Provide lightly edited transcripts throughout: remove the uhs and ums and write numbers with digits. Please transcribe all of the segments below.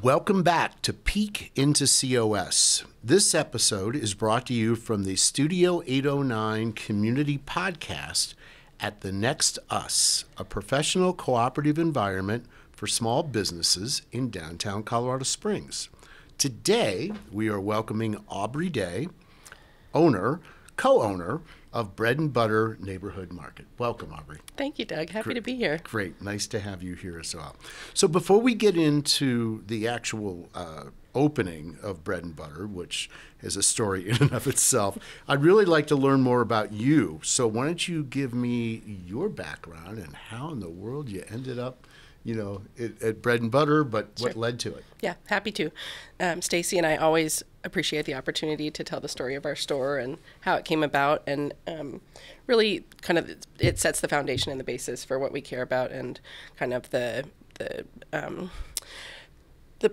Welcome back to Peek into COS. This episode is brought to you from the Studio 809 Community Podcast at The Next Us, a professional cooperative environment for small businesses in downtown Colorado Springs. Today, we are welcoming Aubrey Day, co-owner of Bread and Butter Neighborhood Market. Welcome, Aubrey. Thank you, Doug. Happy to be here. Great. Nice to have you here as well. So before we get into the actual opening of Bread and Butter, which is a story in and of itself, I'd really like to learn more about you. So why don't you give me your background and how in the world you ended up at Bread and Butter, but Sure. What led to it? Yeah, happy to. Stacy and I always appreciate the opportunity to tell the story of our store and how it came about, and really kind of it sets the foundation and the basis for what we care about and kind of the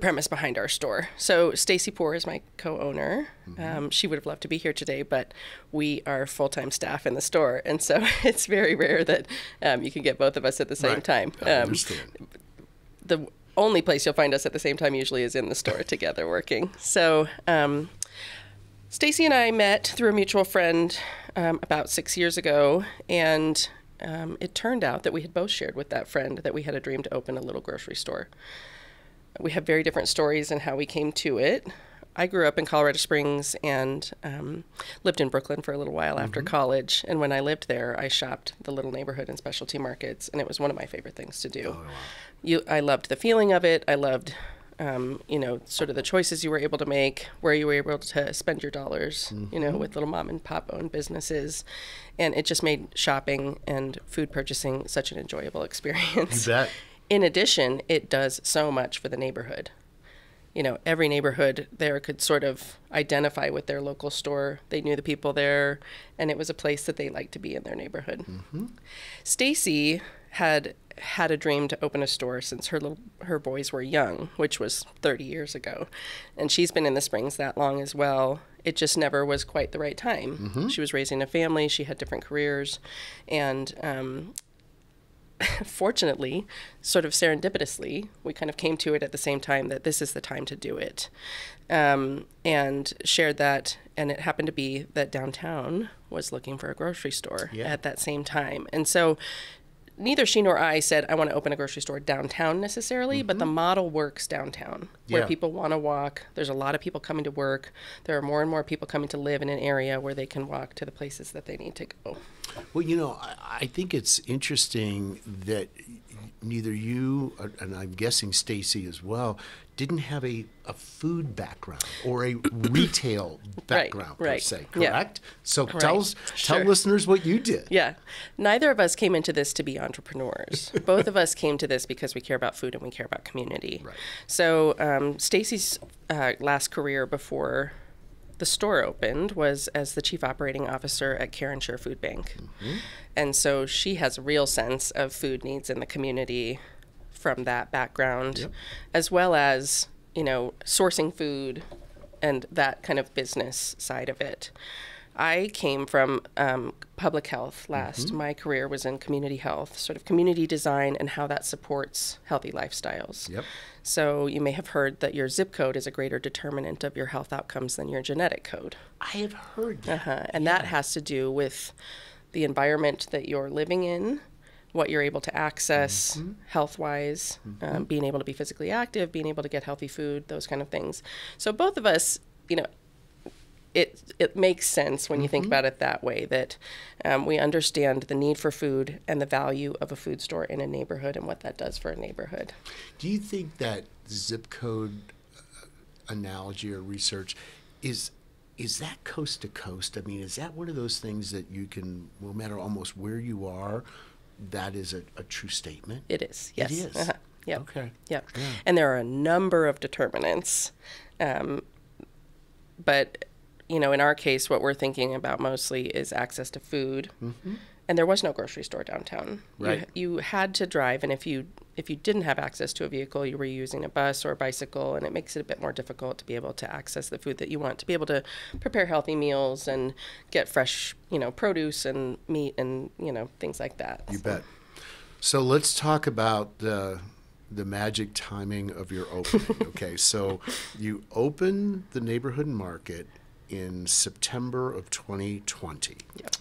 premise behind our store. So Stacy Poore is my co-owner. She would have loved to be here today, but we are full-time staff in the store, and so it's very rare that you can get both of us at the same time. I understand. The only place you'll find us at the same time usually is in the store together working. So Stacy and I met through a mutual friend about 6 years ago, and it turned out that we had both shared with that friend that we had a dream to open a little grocery store. We have very different stories in how we came to it. I grew up in Colorado Springs and lived in Brooklyn for a little while after college. And when I lived there, I shopped the little neighborhood and specialty markets, and it was one of my favorite things to do. Oh, wow. I loved the feeling of it. I loved, sort of the choices you were able to make, where you were able to spend your dollars, with little mom and pop owned businesses. And it just made shopping and food purchasing such an enjoyable experience. You bet. In addition, it does so much for the neighborhood. Every neighborhood there could sort of identify with their local store. They knew the people there, and it was a place that they liked to be in their neighborhood. Stacy had a dream to open a store since her boys were young, which was 30 years ago. And she's been in the Springs that long as well. It just never was quite the right time. She was raising a family. She had different careers. And fortunately, sort of serendipitously, we kind of came to it at the same time that this is the time to do it, and shared that. And it happened to be that downtown was looking for a grocery store at that same time. And so neither she nor I said, I want to open a grocery store downtown necessarily, but the model works downtown where people want to walk. There's a lot of people coming to work. There are more and more people coming to live in an area where they can walk to the places that they need to go. Well, I think it's interesting that neither you, and I'm guessing Stacy as well, didn't have a food background or a retail background per se, correct? Yeah. So tell listeners what you did. Yeah. Neither of us came into this to be entrepreneurs. Both of us came to this because we care about food and we care about community. Right. So Stacy's last career before the store opened was as the chief operating officer at Care and Share Food Bank. And so she has a real sense of food needs in the community from that background, as well as, sourcing food and that kind of business side of it. I came from public health last. My career was in community health, sort of community design and how that supports healthy lifestyles. So you may have heard that your zip code is a greater determinant of your health outcomes than your genetic code. I have heard that. And that has to do with the environment that you're living in, what you're able to access health-wise, being able to be physically active, being able to get healthy food, those kind of things. So both of us, it makes sense when you think about it that way, that we understand the need for food and the value of a food store in a neighborhood and what that does for a neighborhood. Do you think that zip code analogy or research is that coast to coast? I mean, is that one of those things that you can, no matter almost where you are, that is a true statement? It is, yes. It is? Yep. Okay. Yep. Yeah. And there are a number of determinants. But, in our case, what we're thinking about mostly is access to food. And there was no grocery store downtown. Right. You had to drive, and if you didn't have access to a vehicle, you were using a bus or a bicycle, and it makes it a bit more difficult to be able to access the food that you want, to be able to prepare healthy meals and get fresh, produce and meat and, things like that. You bet. So let's talk about the magic timing of your opening. Okay, so you opened the neighborhood market in September of 2020. Yep.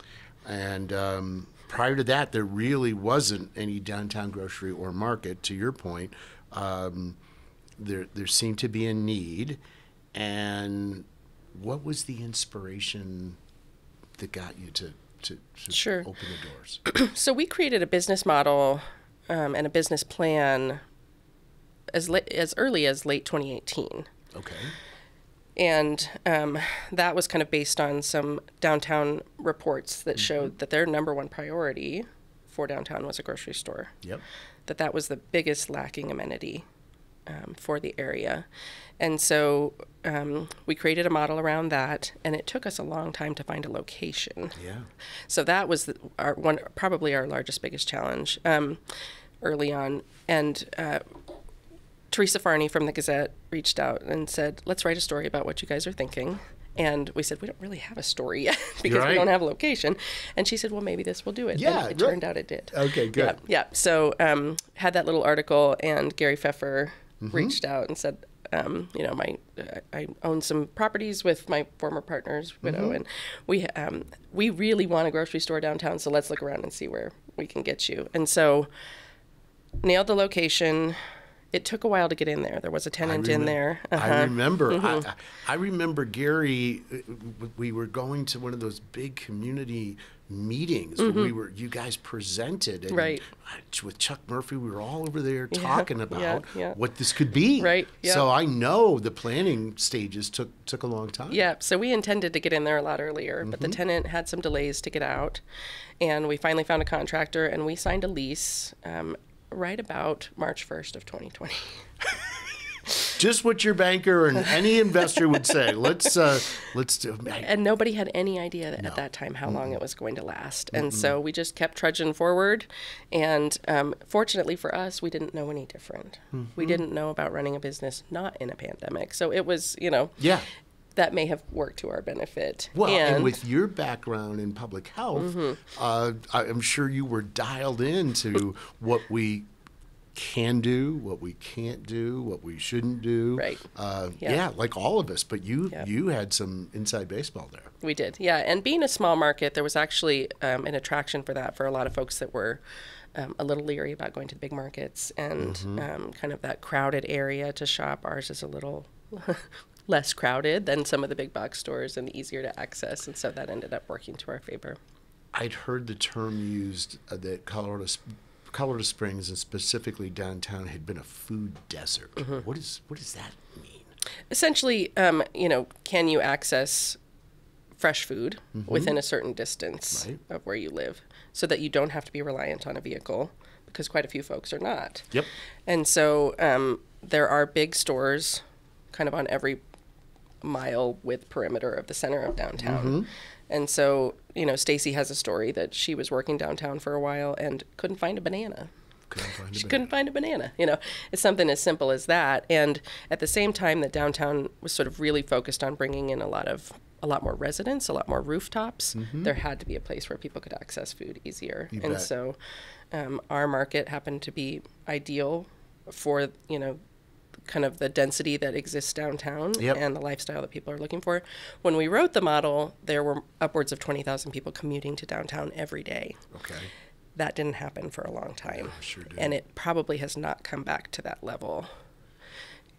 And prior to that, there really wasn't any downtown grocery or market. To your point, there seemed to be a need. And what was the inspiration that got you to Sure. open the doors? So we created a business model and a business plan as early as late 2018. Okay. And that was kind of based on some downtown reports that showed that their number one priority for downtown was a grocery store. Yep. That was the biggest lacking amenity for the area. And so we created a model around that, and it took us a long time to find a location. Yeah. So that was probably our biggest challenge early on. And Teresa Farney from the Gazette reached out and said, let's write a story about what you guys are thinking. And we said, we don't really have a story yet because we don't have a location. And she said, well, maybe this will do it. Yeah, and it turned out it did. Okay, good. Yeah. So had that little article, and Gary Pfeffer reached out and said, I own some properties with my former partner's widow, and we really want a grocery store downtown, so let's look around and see where we can get you. And so nailed the location. It took a while to get in there. There was a tenant in there. I remember. I remember, Gary, we were going to one of those big community meetings where you guys presented. And right. With Chuck Murphy, we were all over there talking about yeah. what this could be. Right. Yeah. So I know the planning stages took a long time. Yeah. So we intended to get in there a lot earlier, but the tenant had some delays to get out. And we finally found a contractor, and we signed a lease right about March 1st of 2020. Just what your banker and any investor would say. Let's do. And nobody had any idea at that time how long it was going to last. And so we just kept trudging forward. And fortunately for us, we didn't know any different. We didn't know about running a business not in a pandemic. So it was, Yeah. that may have worked to our benefit. Well, and with your background in public health, I'm sure you were dialed into what we can do, what we can't do, what we shouldn't do. Right. Yeah, like all of us. But you had some inside baseball there. We did, yeah. And being a small market, there was actually an attraction for that for a lot of folks that were a little leery about going to the big markets and kind of that crowded area to shop. Ours is a little less crowded than some of the big box stores and easier to access, and so that ended up working to our favor. I'd heard the term used that Colorado Springs and specifically downtown had been a food desert. What does that mean? Essentially, can you access fresh food within a certain distance of where you live so that you don't have to be reliant on a vehicle, because quite a few folks are not. Yep. And so there are big stores kind of on every mile width perimeter of the center of downtown. And so, Stacy has a story that she was working downtown for a while and couldn't find a banana. Couldn't find a banana. It's something as simple as that. And at the same time that downtown was sort of really focused on bringing in a lot more residents, a lot more rooftops, there had to be a place where people could access food easier. Bet. So our market happened to be ideal for, kind of the density that exists downtown and the lifestyle that people are looking for. When we wrote the model, there were upwards of 20,000 people commuting to downtown every day. Okay. That didn't happen for a long time. No, sure did. And it probably has not come back to that level.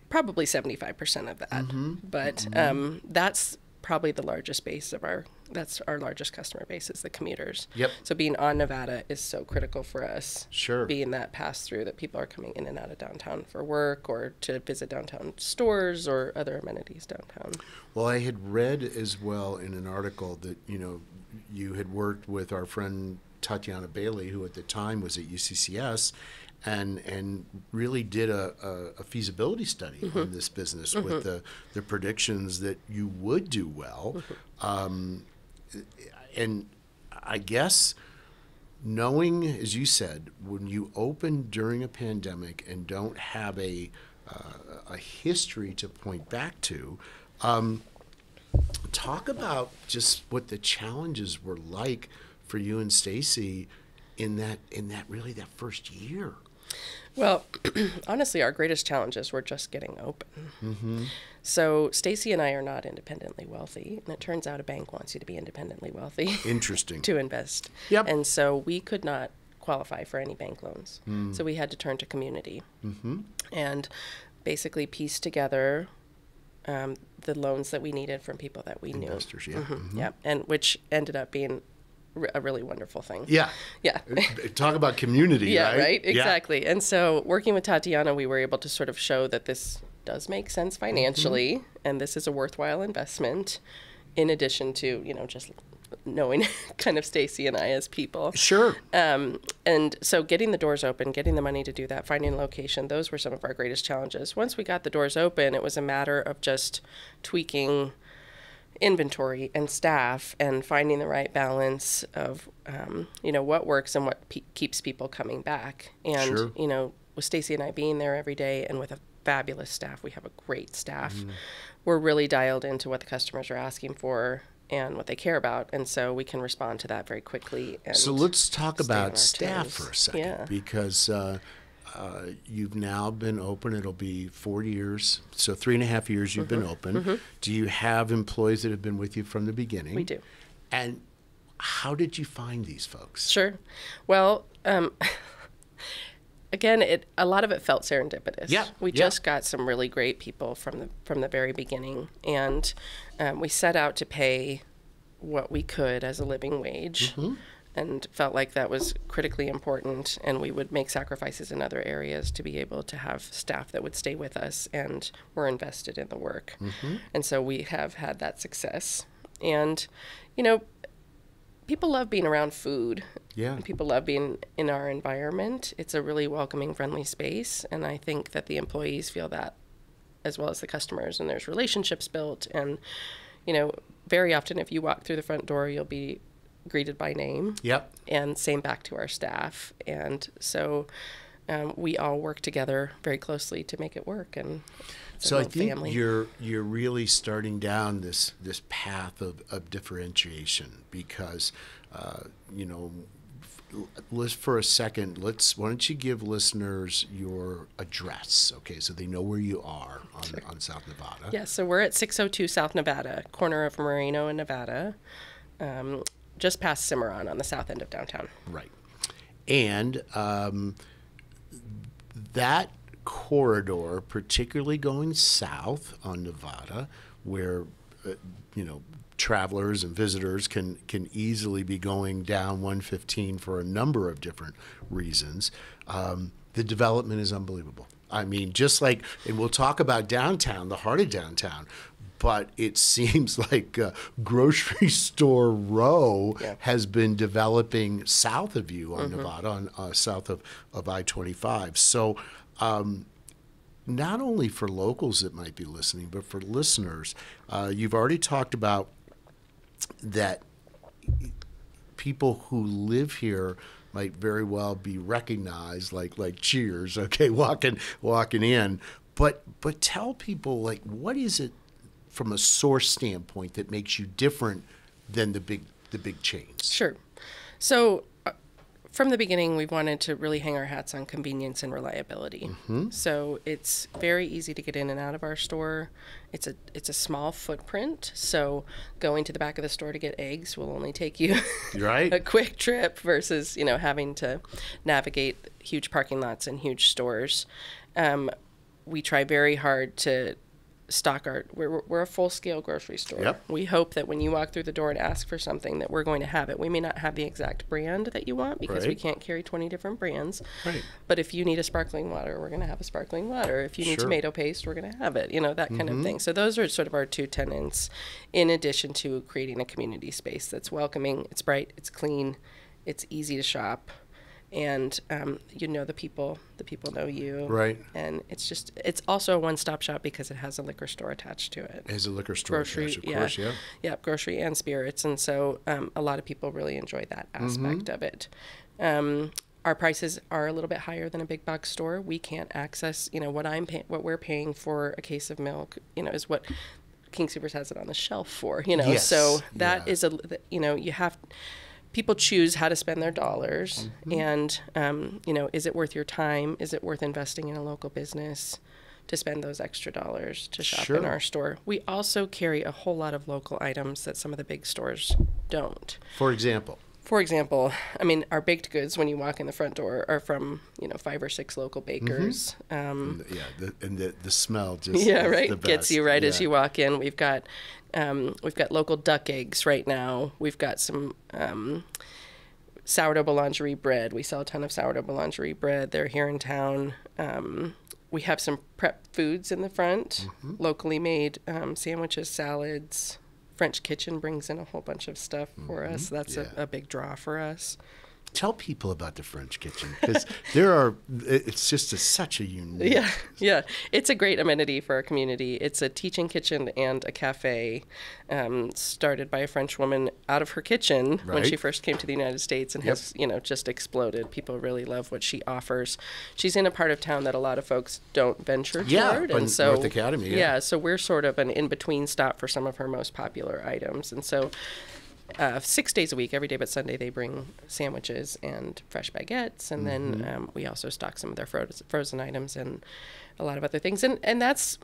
Probably 75% of that. But that's probably the largest base of that's our largest customer base, is the commuters. Yep. So being on Nevada is so critical for us. Sure. Being that pass through that people are coming in and out of downtown for work or to visit downtown stores or other amenities downtown. Well, I had read as well in an article that, you had worked with our friend Tatiana Bailey, who at the time was at UCCS, and really did a feasibility study on this business with the predictions that you would do well. And I guess knowing, as you said, when you open during a pandemic and don't have a history to point back to, talk about just what the challenges were like for you and Stacy in that first year. Well, honestly, our greatest challenges were just getting open. So Stacy and I are not independently wealthy, and it turns out a bank wants you to be independently wealthy. Interesting. To invest. Yep. And so we could not qualify for any bank loans. So we had to turn to community and basically piece together the loans that we needed from people that we Investors, knew. yeah. Yeah, and which ended up being a really wonderful thing. Yeah. Yeah. Talk about community, Yeah, right? right? Exactly. And so working with Tatiana, we were able to sort of show that this does make sense financially, and this is a worthwhile investment, in addition to, just knowing kind of Stacy and I as people. Sure. And so getting the doors open, getting the money to do that, finding a location, those were some of our greatest challenges. Once we got the doors open, it was a matter of just tweaking inventory and staff and finding the right balance of, what works and what keeps people coming back. And, Sure. With Stacy and I being there every day and with a fabulous staff, we have a great staff. We're really dialed into what the customers are asking for and what they care about. And so we can respond to that very quickly. And so let's talk stay on our about staff toes. for a second, Yeah. because you've now been open. It'll be 4 years. So 3.5 years you've been open. Do you have employees that have been with you from the beginning? We do. And how did you find these folks? Sure. Well, again, a lot of it felt serendipitous. Yeah, We yeah. just got some really great people from the very beginning, and we set out to pay what we could as a living wage, and felt like that was critically important. And we would make sacrifices in other areas to be able to have staff that would stay with us and were invested in the work. And so we have had that success. And people love being around food. Yeah. And people love being in our environment. It's a really welcoming, friendly space. And I think that the employees feel that as well as the customers. And there's relationships built. And, very often if you walk through the front door, you'll be greeted by name. Yep. And same back to our staff. And so we all work together very closely to make it work. And So I little think family. you're really starting down this path of differentiation, because for a second, why don't you give listeners your address, okay, so they know where you are on South Nevada. Yeah, so we're at 602 South Nevada, corner of Moreno and Nevada, just past Cimarron on the south end of downtown. Right. And that corridor, particularly going south on Nevada, where travelers and visitors can easily be going down 115 for a number of different reasons, the development is unbelievable. I mean, just like, and we'll talk about downtown, the heart of downtown, but it seems like Grocery Store Row has been developing south of you on Nevada, south of I-25. So not only for locals that might be listening, but for listeners, you've already talked about that people who live here might very well be recognized, like Cheers, okay, walking in. But tell people, like, what is it from a source standpoint that makes you different than the big chains? Sure. So from the beginning, we've wanted to really hang our hats on convenience and reliability. So it's very easy to get in and out of our store. It's a small footprint. So going to the back of the store to get eggs will only take you right. a quick trip versus, having to navigate huge parking lots and huge stores. We try very hard to stock we're a full-scale grocery store. Yep. We hope that when you walk through the door and ask for something that we're going to have it. We may not have the exact brand that you want because we can't carry 20 different brands. Right. But if you need a sparkling water, we're going to have a sparkling water. If you need tomato paste, we're going to have it. That kind of thing. So those are sort of our two tenets, in addition to creating a community space that's welcoming, it's bright, it's clean, it's easy to shop. And the people know you. Right. And it's also a one-stop shop because it has a liquor store attached to it. It has a liquor store Grocery, attached, of course, yeah. Yeah, grocery and spirits. And so a lot of people really enjoy that aspect of it. Our prices are a little bit higher than a big box store. We can't access, what we're paying for a case of milk, is what King Soopers has it on the shelf for, Yes. So that is you have people choose how to spend their dollars, and is it worth your time? Is it worth investing in a local business to spend those extra dollars to shop in our store? We also carry a whole lot of local items that some of the big stores don't. For example, I mean, our baked goods, when you walk in the front door, are from 5 or 6 local bakers. The smell just the best. Gets you right as you walk in. We've got local duck eggs right now. We've got some sourdough boulangerie bread. We sell a ton of sourdough boulangerie bread. They're here in town. We have some prep foods in the front, locally made sandwiches, salads. French Kitchen brings in a whole bunch of stuff for us. That's a big draw for us. Tell people about the French Kitchen, because it's just such a unique. Yeah. It's a great amenity for our community. It's a teaching kitchen and a cafe started by a French woman out of her kitchen when she first came to the United States, and has, just exploded. People really love what she offers. She's in a part of town that a lot of folks don't venture toward. And so North Academy. So we're sort of an in-between stop for some of her most popular items. And so 6 days a week, every day but Sunday, they bring sandwiches and fresh baguettes, and then we also stock some of their frozen items and a lot of other things. And that's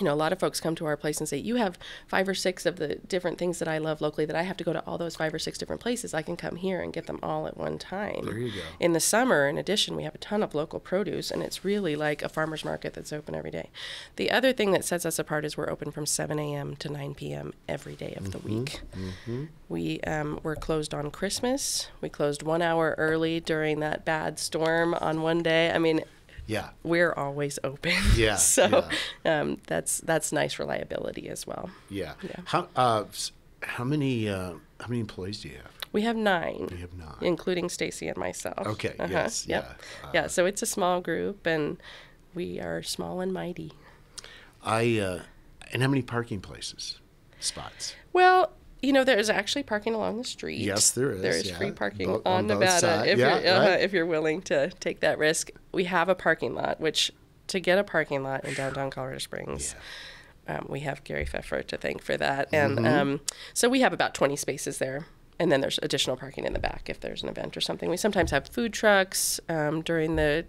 a lot of folks come to our place and say, you have 5 or 6 of the different things that I love locally that I have to go to all those 5 or 6 different places. I can come here and get them all at one time. There you go. In the summer, in addition, we have a ton of local produce, and it's really like a farmer's market that's open every day. The other thing that sets us apart is we're open from 7 a.m. to 9 p.m. every day of the week. We're closed on Christmas. We closed 1 hour early during that bad storm on one day. I mean, we're always open. That's nice reliability as well. How many employees do you have? We have 9. You have 9, including Stacy and myself. Okay. Yes. So it's a small group, and we are small and mighty. And how many parking spots? Well, there's actually parking along the street. Yes, there is. There is free parking on Nevada if you're willing to take that risk. We have a parking lot, which to get a parking lot in downtown Colorado Springs, we have Gary Pfeffer to thank for that. And so we have about 20 spaces there. And then there's additional parking in the back if there's an event or something. We sometimes have food trucks. During the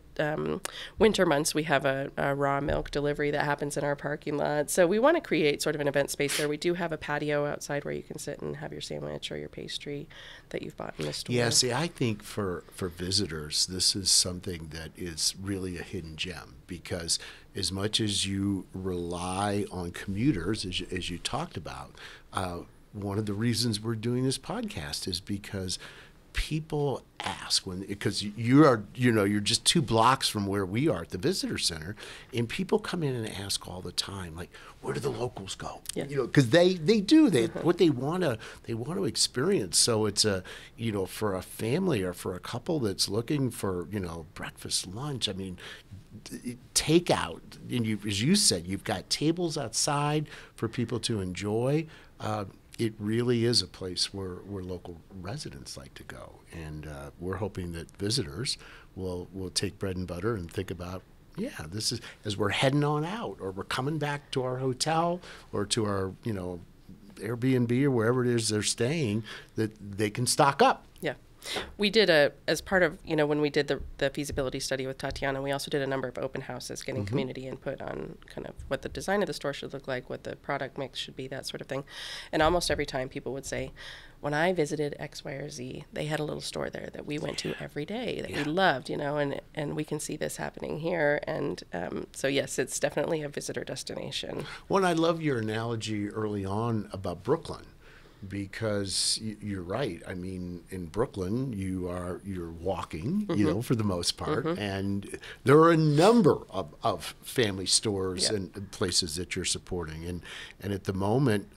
winter months, we have a raw milk delivery that happens in our parking lot. So we want to create sort of an event space there. We do have a patio outside where you can sit and have your sandwich or your pastry that you've bought in the store. Yeah, see, I think for visitors, this is something that is really a hidden gem, because as much as you rely on commuters, as you talked about, one of the reasons we're doing this podcast is because people ask because you're just 2 blocks from where we are at the visitor center, and people come in and ask all the time, like, where do the locals go? Because they do what they want to experience. So it's for a family or for a couple that's looking for breakfast, lunch. I mean, takeout, and as you said, you've got tables outside for people to enjoy. It really is a place where local residents like to go, and we're hoping that visitors will take bread and butter and think about, this is, as we're heading on out, or we're coming back to our hotel or to our Airbnb or wherever it is they're staying, that they can stock up. Yeah. We did as part of, when we did the feasibility study with Tatiana, we also did a number of open houses, getting community input on kind of what the design of the store should look like, what the product mix should be, that sort of thing. And almost every time people would say, when I visited X, Y, or Z, they had a little store there that we went to every day that we loved, and we can see this happening here. And so, yes, it's definitely a visitor destination. Well, and I love your analogy early on about Brooklyn, because you're right. I mean, in Brooklyn, you're walking, for the most part, and there are a number of family stores and places that you're supporting, and at the moment,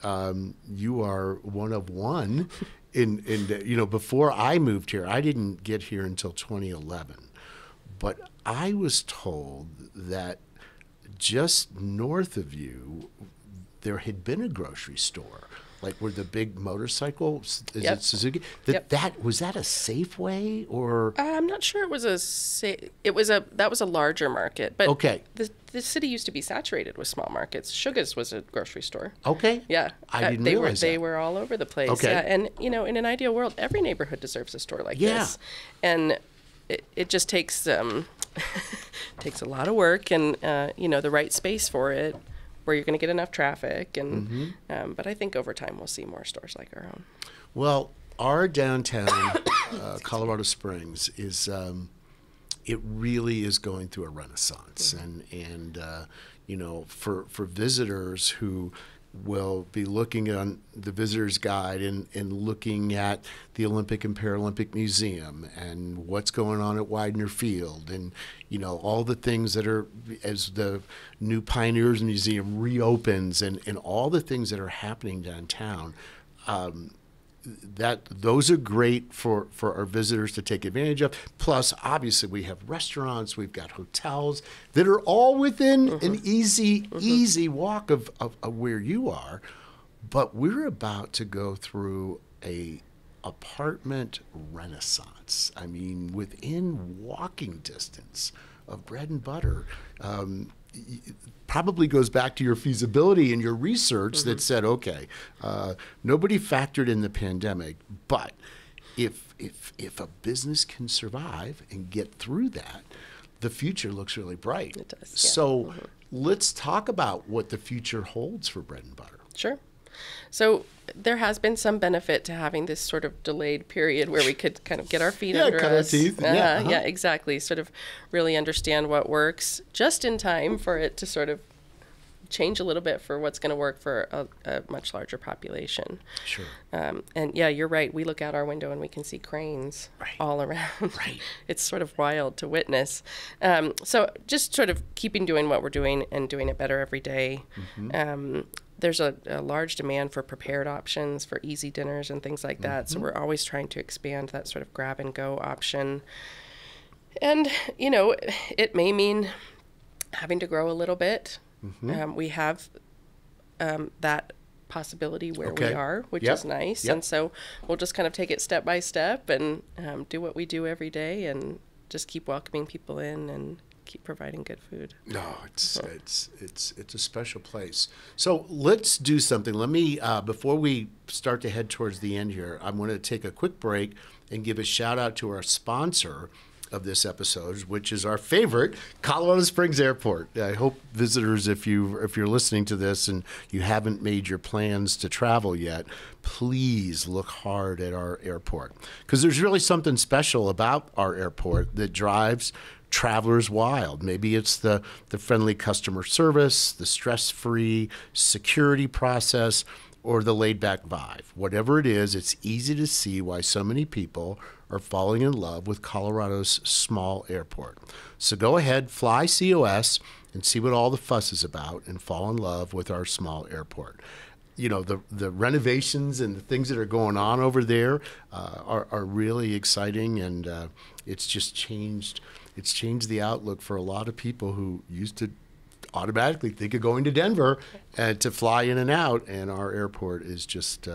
you are one of one. Before I moved here, I didn't get here until 2011, but I was told that just north of you, there had been a grocery store like where the big motorcycle, is Yep. it Suzuki? Was that a Safeway or? I'm not sure it was that was a larger market, but Okay. the city used to be saturated with small markets. Sugar's was a grocery store. Okay. Yeah, I didn't they realize were that. were all over the place. Okay. Yeah, and in an ideal world, every neighborhood deserves a store like Yeah. this, and it just takes takes a lot of work and the right space for it, where you're going to get enough traffic, and but I think over time we'll see more stores like our own. Well, our downtown Colorado Springs is it really is going through a renaissance, and for visitors who will be looking on the visitor's guide and looking at the Olympic and Paralympic Museum and what's going on at Widener Field, and all the things that are, as the new Pioneers Museum reopens, and all the things that are happening downtown. Those are great for our visitors to take advantage of. Plus, obviously, we have restaurants, we've got hotels that are all within an easy walk of where you are. But we're about to go through a apartment renaissance. I mean, within walking distance of bread and butter. Probably goes back to your feasibility and your research that said, okay, nobody factored in the pandemic, but if a business can survive and get through that, the future looks really bright. It does. Yeah. So let's talk about what the future holds for bread and butter. Sure. So there has been some benefit to having this sort of delayed period where we could kind of get our feet under cut us. our teeth. Yeah, exactly. Sort of really understand what works just in time for it to sort of change a little bit for what's going to work for a much larger population. Sure. And yeah, you're right. We look out our window and we can see cranes all around. Right. It's sort of wild to witness. So just sort of keeping doing what we're doing and doing it better every day. There's a large demand for prepared options for easy dinners and things like that. So we're always trying to expand that sort of grab and go option. And, it may mean having to grow a little bit. We have that possibility where we are, which is nice. And so we'll just kind of take it step by step and do what we do every day and just keep welcoming people in and keep providing good food. No, it's a special place. So let's do something. Let me before we start to head towards the end here, I'm going to take a quick break and give a shout out to our sponsor of this episode, which is our favorite, Colorado Springs Airport. I hope visitors, if you're listening to this and you haven't made your plans to travel yet, please look hard at our airport, because there's really something special about our airport that drives travelers wild. Maybe it's the friendly customer service, the stress-free security process, or the laid-back vibe. Whatever it is, it's easy to see why so many people are falling in love with Colorado's small airport. So go ahead, fly COS, and see what all the fuss is about, and fall in love with our small airport. The renovations and the things that are going on over there are really exciting, and it's just changed. It's changed the outlook for a lot of people who used to automatically think of going to Denver and to fly in and out, and our airport is just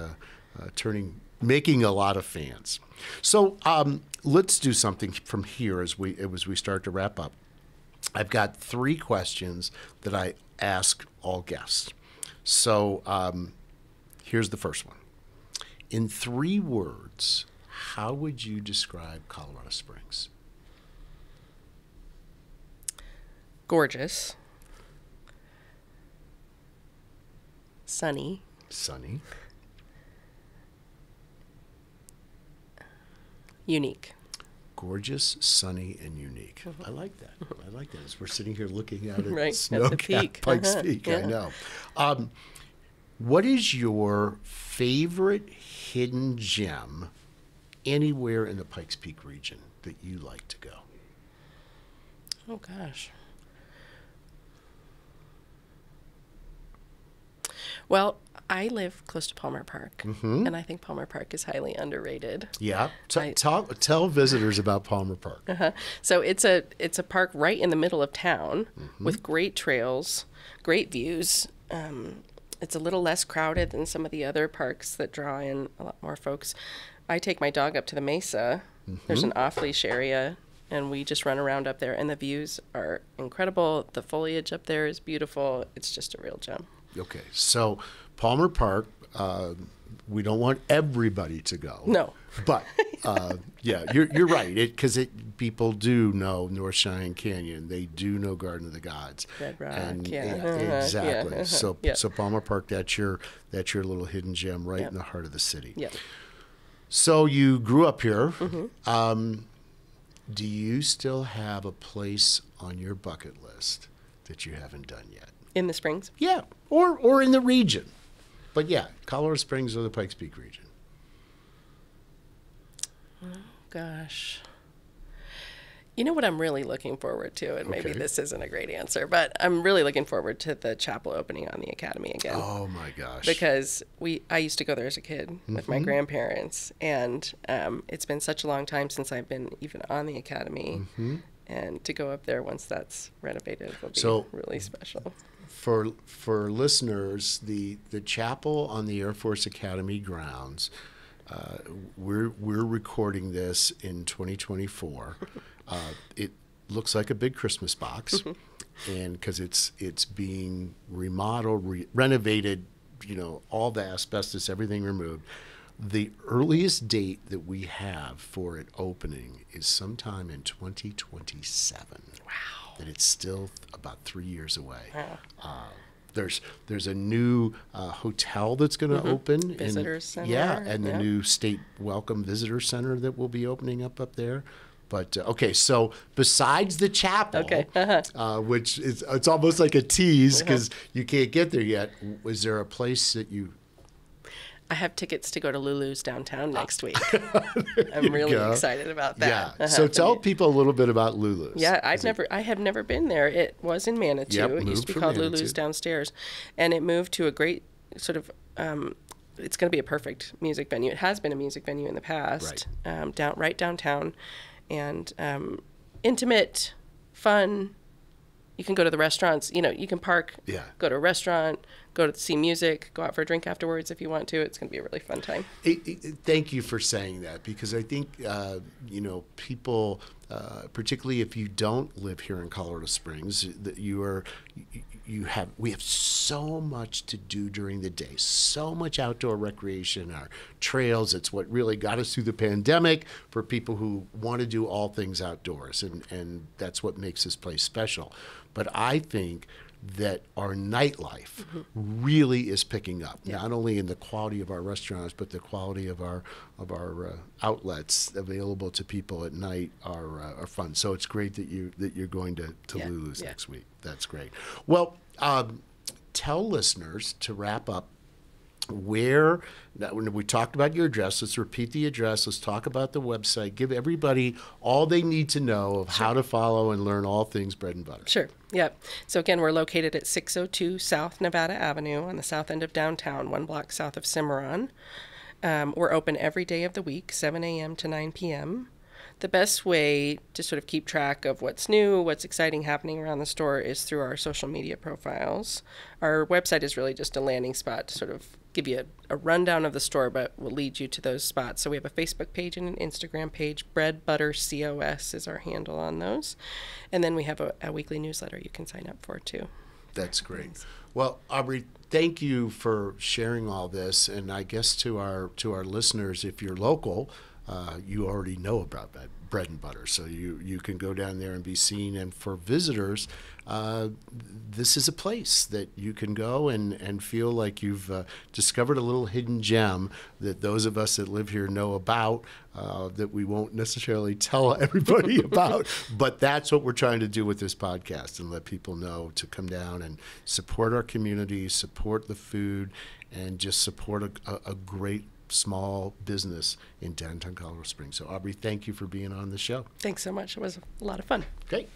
making a lot of fans. So let's do something from here as we start to wrap up. I've got 3 questions that I ask all guests. So here's the first one. In 3 words, how would you describe Colorado Springs? Gorgeous. Sunny. Sunny. Unique. Gorgeous, sunny, and unique. I like that. I like that. As we're sitting here looking out at Right, snow-capped Pikes Peak, I know. What is your favorite hidden gem anywhere in the Pikes Peak region that you like to go? Oh, gosh. Well, I live close to Palmer Park, and I think Palmer Park is highly underrated. Yeah. Tell visitors about Palmer Park. So it's a park right in the middle of town with great trails, great views, It's a little less crowded than some of the other parks that draw in a lot more folks. I take my dog up to the Mesa. There's an off-leash area, and we just run around up there, and the views are incredible. The foliage up there is beautiful. It's just a real gem. Okay, so Palmer Park, we don't want everybody to go. No. But, yeah, you're right, because people do know North Cheyenne Canyon. They do know Garden of the Gods. Red Rock, exactly. Yeah, So Palmer Park, that's your little hidden gem right in the heart of the city. Yep. So you grew up here. Do you still have a place on your bucket list that you haven't done yet? In the Springs? Yeah, or in the region. But yeah, Colorado Springs or the Pikes Peak region. Oh, gosh. You know what I'm really looking forward to, and maybe this isn't a great answer, but I'm really looking forward to the chapel opening on the Academy again. Oh my gosh. Because I used to go there as a kid with my grandparents, and it's been such a long time since I've been even on the Academy, and to go up there once that's renovated will be really special. For listeners, the chapel on the Air Force Academy grounds, we're recording this in 2024. It looks like a big Christmas box, and because it's being remodeled, renovated, all the asbestos, everything removed. The earliest date that we have for it opening is sometime in 2027. Wow. That it's still about 3 years away. Wow. There's a new hotel that's going to open. Visitors Center. Yeah, and the new State Welcome Visitor Center that will be opening up there. But okay, so besides the chapel, which it's almost like a tease because you can't get there yet. Was there a place that you? I have tickets to go to Lulu's downtown next week. I'm really excited about that. Yeah. So tell people a little bit about Lulu's. Yeah, I have never been there. It was in Manitou. Yep, it used to be called Lulu's downstairs, and it moved to a great sort of. It's going to be a perfect music venue. It has been a music venue in the past, right downtown, and intimate, fun. You can go to the restaurants. You can park, go to a restaurant, go to see music, go out for a drink afterwards if you want to. It's going to be a really fun time. Thank you for saying that, because I think, people, particularly if you don't live here in Colorado Springs, that we have so much to do during the day, so much outdoor recreation, our trails. It's what really got us through the pandemic for people who want to do all things outdoors, and that's what makes this place special. But I think that our nightlife really is picking up, not only in the quality of our restaurants, but the quality of our outlets available to people at night are fun. So it's great that you're going to Lulu's next week. That's great. Well, tell listeners, to wrap up, when we talked about your address, let's repeat the address. Let's talk about the website. Give everybody all they need to know of how to follow and learn all things bread and butter. Sure. Yep. So again, we're located at 602 South Nevada Avenue on the south end of downtown, 1 block south of Cimarron. We're open every day of the week, 7 a.m. to 9 p.m. The best way to sort of keep track of what's new, what's exciting happening around the store is through our social media profiles. Our website is really just a landing spot to sort of give you a rundown of the store, but will lead you to those spots. So we have a Facebook page and an Instagram page. Bread Butter COS is our handle on those. And then we have a weekly newsletter you can sign up for too. That's great. Well, Aubrey, thank you for sharing all this. And I guess to our listeners, if you're local, you already know about that bread and butter, so you can go down there and be seen. And for visitors, this is a place that you can go and feel like you've discovered a little hidden gem that those of us that live here know about, that we won't necessarily tell everybody about. But that's what we're trying to do with this podcast, and let people know to come down and support our community, support the food, and just support a great small business in downtown Colorado Springs. So Aubrey, thank you for being on the show. Thanks so much. It was a lot of fun. Great.